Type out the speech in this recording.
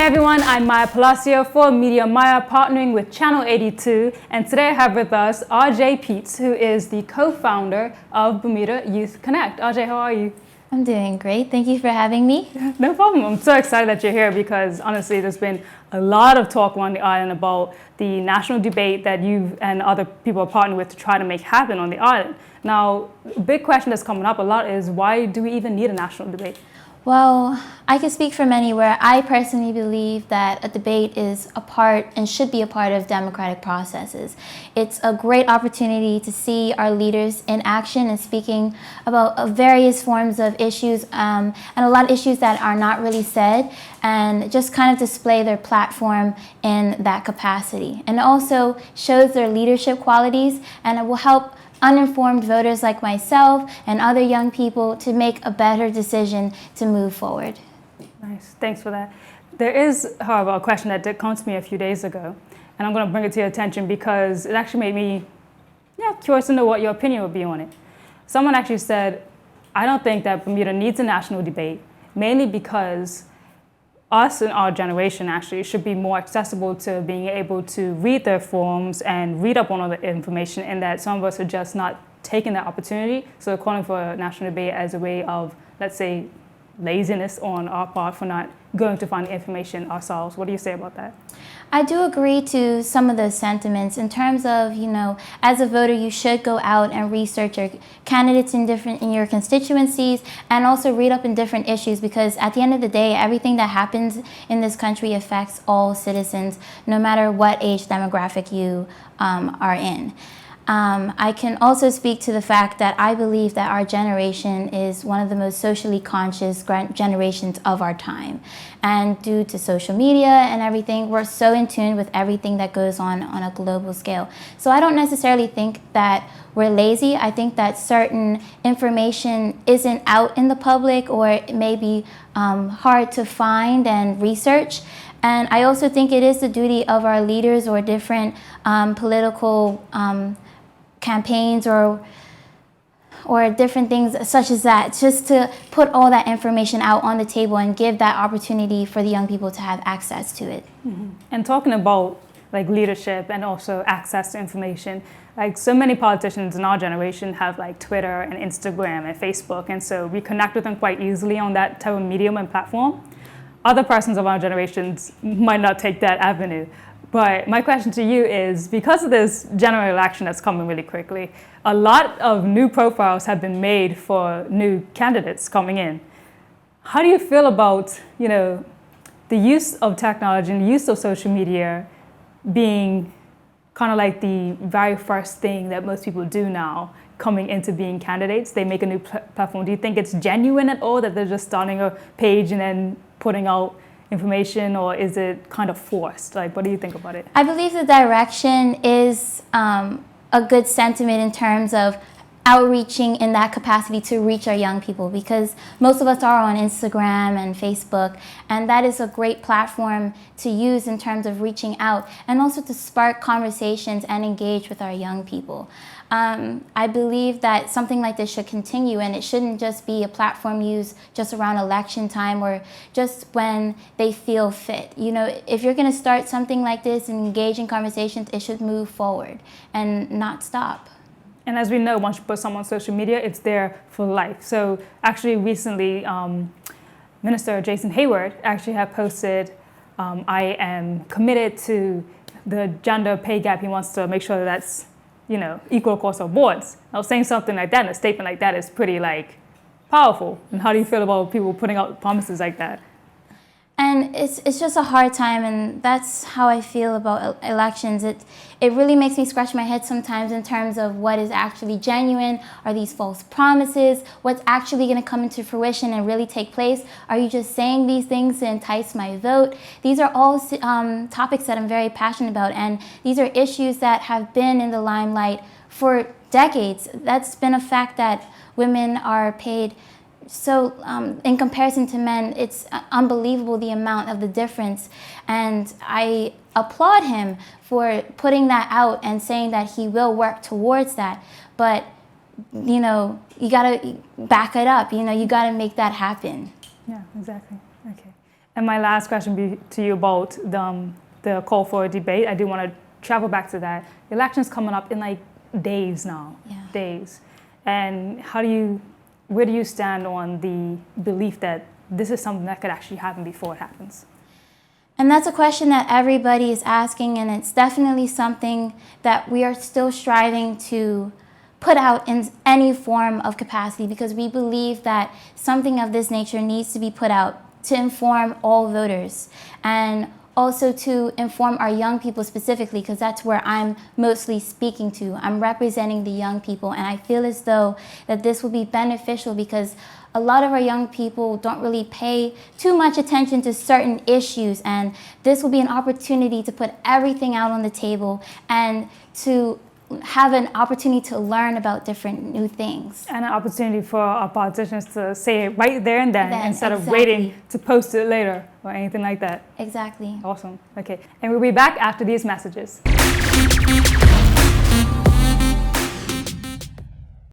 Hey everyone, I'm Maya Palacio for Media Maya, partnering with Channel 82, and today I have with us Ajai Peets, who is the co-founder of Bermuda Youth Connect. Ajai, how are you? I'm doing great. Thank you for having me. No problem. I'm so excited that you're here because honestly, there's been a lot of talk on the island about the national debate that you and other people are partnering with to try to make happen on the island. Now, a big question that's coming up a lot is why do we even need a national debate? Well, I can speak from anywhere. I personally believe that a debate is a part and should be a part of democratic processes. It's a great opportunity to see our leaders in action and speaking about various forms of issues and a lot of issues that are not really said, and just kind of display their platform in that capacity. And it also shows their leadership qualities, and it will help uninformed voters like myself and other young people to make a better decision to move forward. Nice, thanks for that. There is, however, a question that did come to me a few days ago, and I'm going to bring it to your attention because it actually made me curious to know what your opinion would be on it. Someone actually said, I don't think that Bermuda needs a national debate, mainly because us and our generation actually should be more accessible to being able to read their forums and read up on all the information, and that some of us are just not taking that opportunity. So calling for a national debate as a way of, let's say, laziness on our part for not going to find the information ourselves. What do you say about that? I do agree to some of those sentiments in terms of, as a voter, you should go out and research your candidates in your constituencies and also read up in different issues, because at the end of the day, everything that happens in this country affects all citizens, no matter what age demographic you are in. I can also speak to the fact that I believe that our generation is one of the most socially conscious generations of our time. And due to social media and everything, we're so in tune with everything that goes on a global scale. So I don't necessarily think that we're lazy. I think that certain information isn't out in the public, or it may be hard to find and research. And I also think it is the duty of our leaders or different political campaigns or different things such as that, just to put all that information out on the table and give that opportunity for the young people to have access to it. Mm-hmm. And talking about like leadership and also access to information, like so many politicians in our generation have like Twitter and Instagram and Facebook, and so we connect with them quite easily on that type of medium and platform. Other persons of our generations might not take that avenue. But my question to you is, because of this general election that's coming really quickly, a lot of new profiles have been made for new candidates coming in. How do you feel about, the use of technology and the use of social media being kind of like the very first thing that most people do now coming into being candidates? They make a new platform. Do you think it's genuine at all that they're just starting a page and then putting out information, or is it kind of forced? Like, what do you think about it? I believe the direction is a good sentiment in terms of outreaching in that capacity to reach our young people, because most of us are on Instagram and Facebook, and that is a great platform to use in terms of reaching out and also to spark conversations and engage with our young people. I believe that something like this should continue, and it shouldn't just be a platform used just around election time or just when they feel fit. If you're going to start something like this and engage in conversations, it should move forward and not stop. And as we know, once you put someone on social media, it's there for life. So actually recently, Minister Jason Hayward actually had posted, I am committed to the gender pay gap. He wants to make sure that that's equal across our boards. Now, saying something like that and a statement like that is pretty powerful. And how do you feel about people putting out promises like that? And it's just a hard time, and that's how I feel about elections. It really makes me scratch my head sometimes in terms of what is actually genuine. Are these false promises? What's actually going to come into fruition and really take place? Are you just saying these things to entice my vote? These are all topics that I'm very passionate about, and these are issues that have been in the limelight for decades. That's been a fact that women are paid. So in comparison to men, it's unbelievable the amount of the difference. And I applaud him for putting that out and saying that he will work towards that. But, you got to back it up. You got to make that happen. Yeah, exactly. Okay. And my last question be to you about the call for a debate. I do want to travel back to that. Election's coming up in like days now, days. And where do you stand on the belief that this is something that could actually happen before it happens? And that's a question that everybody is asking, and it's definitely something that we are still striving to put out in any form of capacity, because we believe that something of this nature needs to be put out to inform all voters, and also to inform our young people specifically, because that's where I'm mostly speaking to. I'm representing the young people, and I feel as though that this will be beneficial because a lot of our young people don't really pay too much attention to certain issues, and this will be an opportunity to put everything out on the table and to have an opportunity to learn about different new things. And an opportunity for our politicians to say it right there and then instead of waiting to post it later or anything like that. Exactly. Awesome. Okay. And we'll be back after these messages.